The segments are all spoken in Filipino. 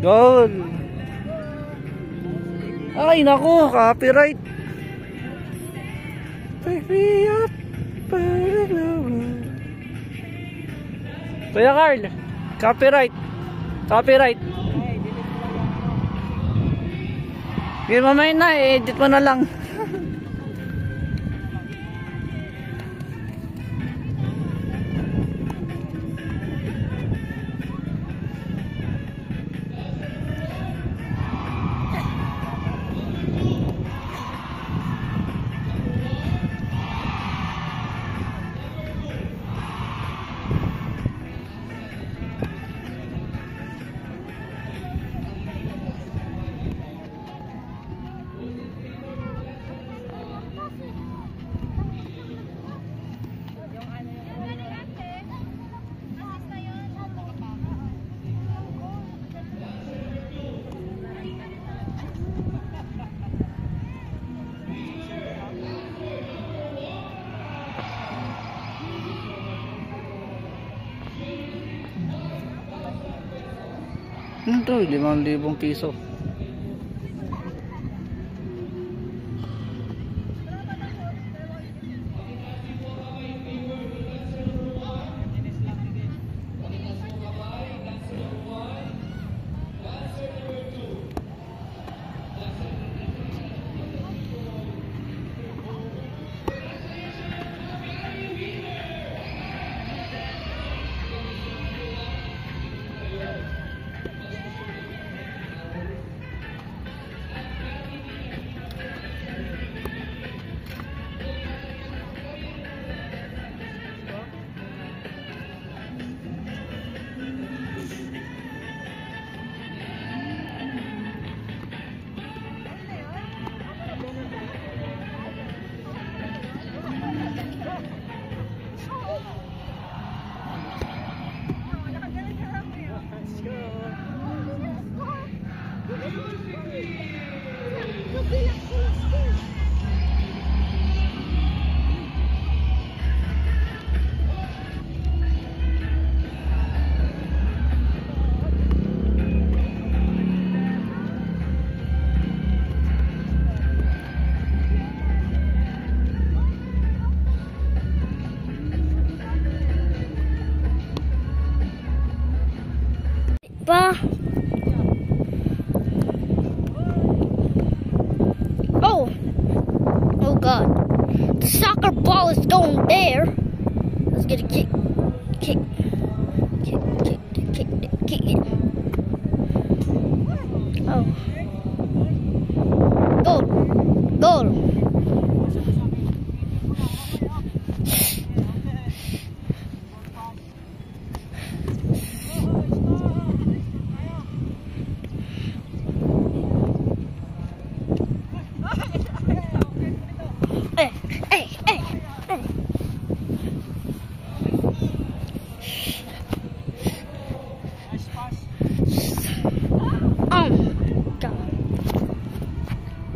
Goal! Ay naku, copyright. Kuya Carl, copyright. Copyright. Hindi mamaya na, edit mo na lang. Ito, 5,000 piso. Oh God. The soccer ball is going there. Let's get a kick. Kick it. Oh. Goal.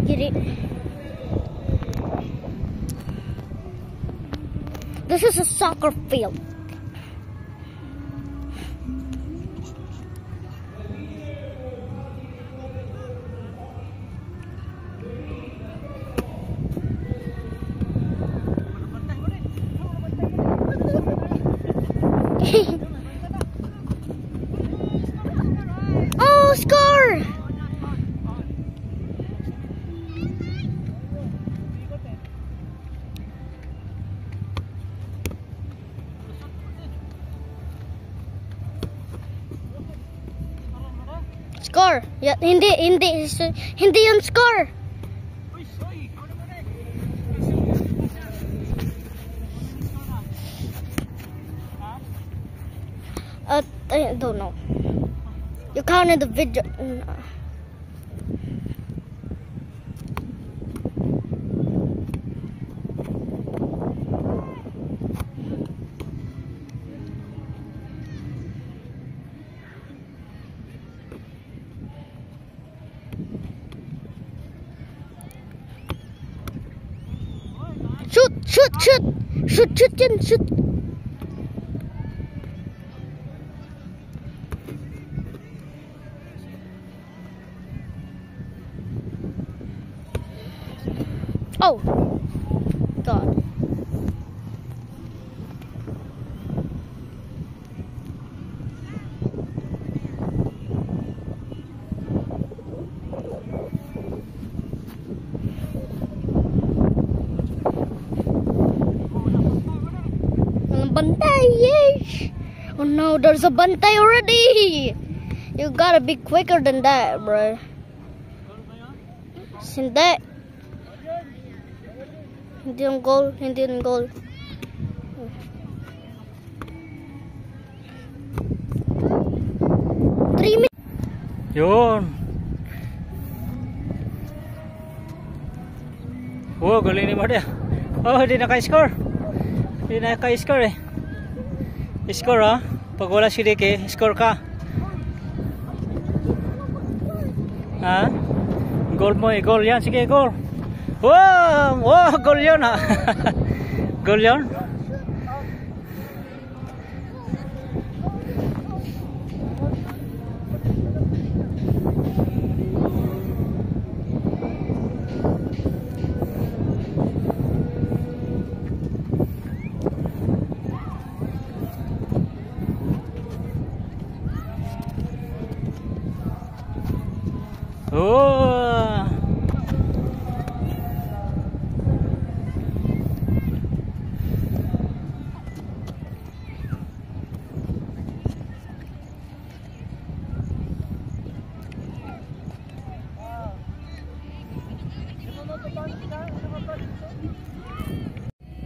Get it? This is a soccer field. Oh, score! Score. Ya, hindi yung score. I don't know. You counted the video. Shoot, shoot. Shoot, shoot, Jen, shoot. Oh, God. Bantay, yes. Oh no, there's a bantay already. You gotta be quicker than that, bro. Hindi. Hindi yung goal, hindi yung goal. Three minutes. Yun. Oh, galing ni Maria. Oh, hindi naka-score. Hindi naka-score eh. Score ha. Pag wala si Ricky, score ka. Ha? Goal mo eh. Goal yan. Sige, goal. Wow! Wow! Goal yun ha. Goal yun. Oh.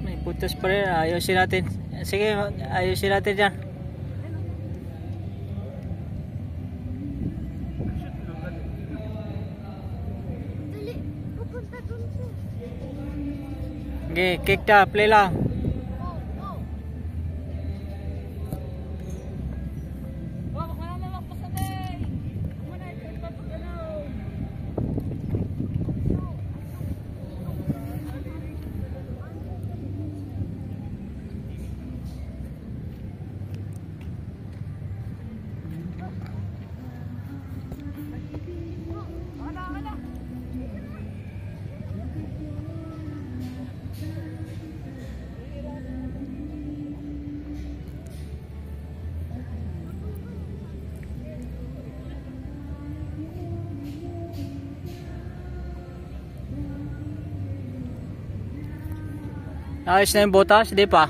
May putos pa rin. Ayusin natin. Sige, ayusin natin dyan. Okay, kick ta, play lang. Ayos na yung butas, di pa?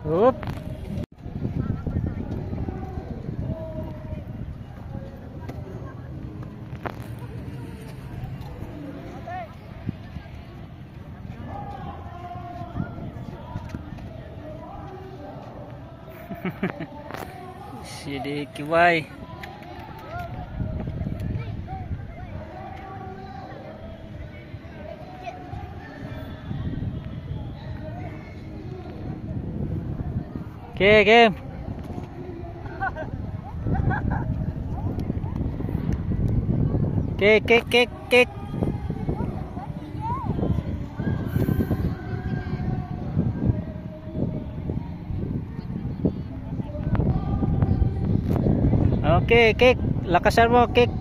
Oop. Sidi kiway. Okay, game. Okay, kick. Okay, kick. Lakasan mo, kick.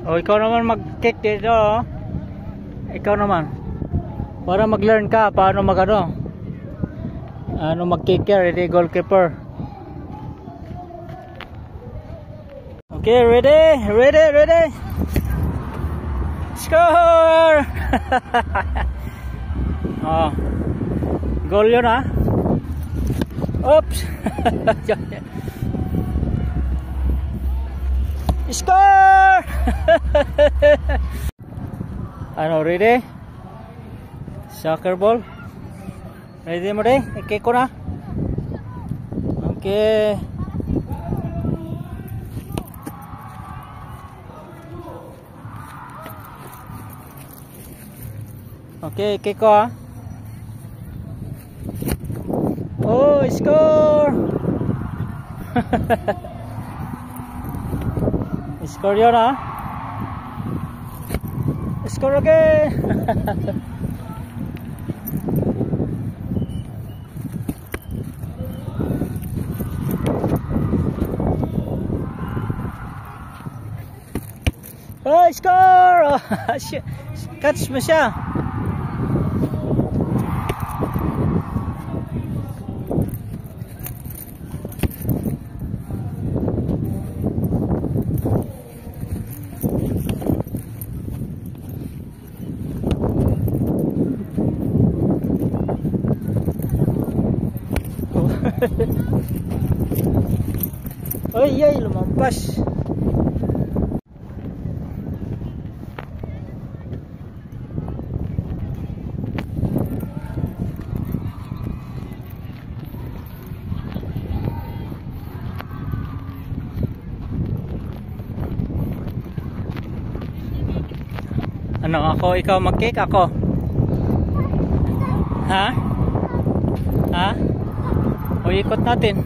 Oh, ikaw naman mag-kick dito, oh. Ikaw naman. Para mag-learn ka paano mag-ano. Ano mag-kicker, ready goalkeeper. Okay, ready. Score! Oh. Goal 'yun ha. Oops. Score! Ano, ready? Soccer ball. Ready mo rin? Okay ko na. Okay. Okay, okay ko ah. Oh, score! Score yun ah. Score again! Oh, score! Oh, catch mo siya. Ay, ay, lumampas. Ano, ako, ikaw mag-cake, ako? Ha? Ha? O, ikot natin.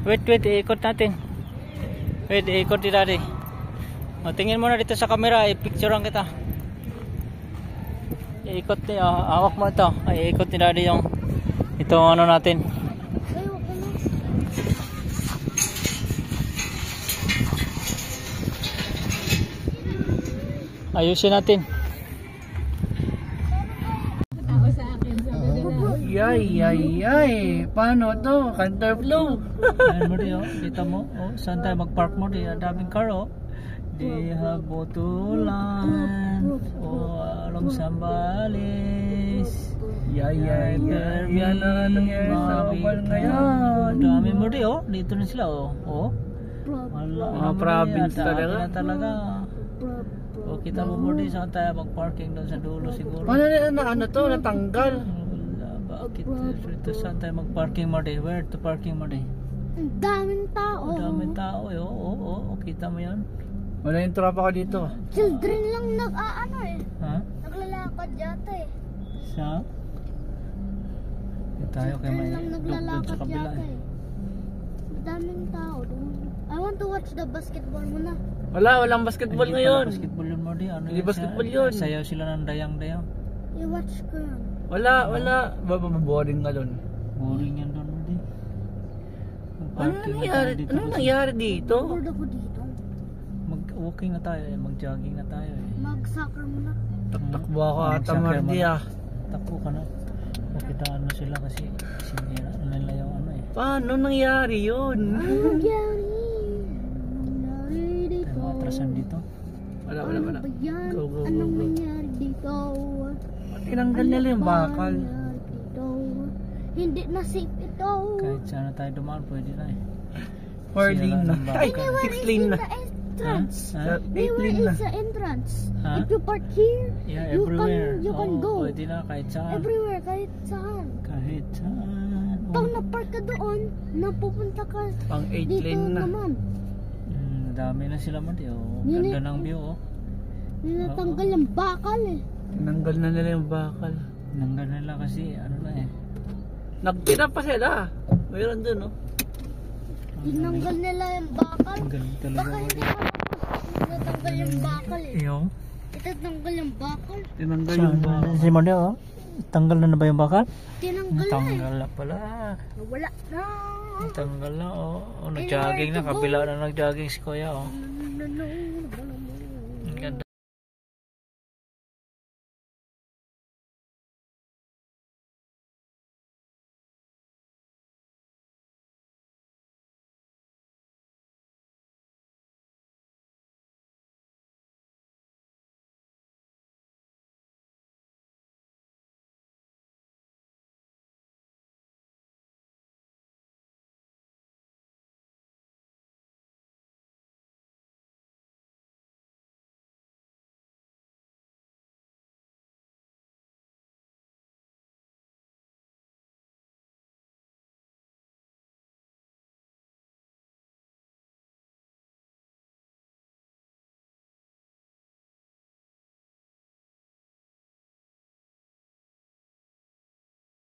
Wait, iikot natin. Wait, iikot din natin. O, tingin muna dito sa camera, i-picturean kita. Iikot din, hawak mo ito. Ay, iikot din natin yung itong ano natin. Ayusin natin. Ay, paano to? Counterflow. Ayan mo rin, oh. Dito mo, oh. Saan tayo mag-park mo? Di, daming car, oh. Di Habotulan. Oh, along Sambales. Yan ang nangyari sa Opal ngayon. Dami mo rin, oh. Dito na sila, oh. Oh. Mga province talaga. O, kita mo mo rin saan tayo mag-parking doon sa dulo siguro. Ano to? Natanggal? Bakit dito saan tayo mag-parking mo rin? Where to parking mo rin? Ang daming tao. Ang daming tao eh. Oo, kita mo yan. Wala yung tropa ko dito. Children lang nag-aano eh. Ha? Naglalakad yata eh. Sa? Tayo kay may Children lang doon sa naglalakad kabila yata eh. eh. Ang daming tao doon. I want to watch the basketball muna. Walang basketball Hindi ngayon. pala basketball yun mo rin. Ano Hindi yun basketball siya? yun. Sayaw sila ng dayang-dayang. I-watch ko yun. Wala. Boring ka doon. Boring yan doon mo rin. Ano nangyari dito? Bored ako dito. Mag-walking na tayo eh. Mag-jogging na tayo eh. Mag-soccer muna. Takbo ako ata Soccer Mardi man. ah. Takbo ka na. Makita ano sila kasi sinira nila yung ano eh. Paano nangyari yun? Ano nangyari? Dito? Tayo matrasan dito. Wala. Ano ba yan? Go. Anong nangyari dito? Tinanggal nila yung bakal. Nangyari dito? Hindi na safe ito. Kahit saan na tayo dumaan pwede na eh. 4 lane na. Ay, Anywhere 6 is lane in na. the entrance. Ha? 8 Anywhere lane na. is the entrance. Huh? If you park here, Yeah, you everywhere. can go. Pwede na kahit saan. Everywhere, kahit saan. Kahit saan. Pag na-park ka doon, napupunta ka Pang 8 dito lane na. naman. Dami na sila man eh. Oh. Yun Ganda ng view oh. Ninatanggal yung bakal eh. Tinanggal na nila yung bakal. Nanggal nila kasi ano na eh. Nagtira pa sila. Mayroon dun oh. Tinanggal nila yung bakal. Ang galing talaga. Baka hindi pa natanggal yung bakal eh. Yung? Itatanggal yung bakal. Tinanggal yung bakal. Si Monday oh. Tanggal na ba yung bakal? Tinanggal na eh. Tanggal na pala. Wala na. Tanggal na oh. Oh, nag-jogging na. Kabila na nag-jogging si Kuya oh. No.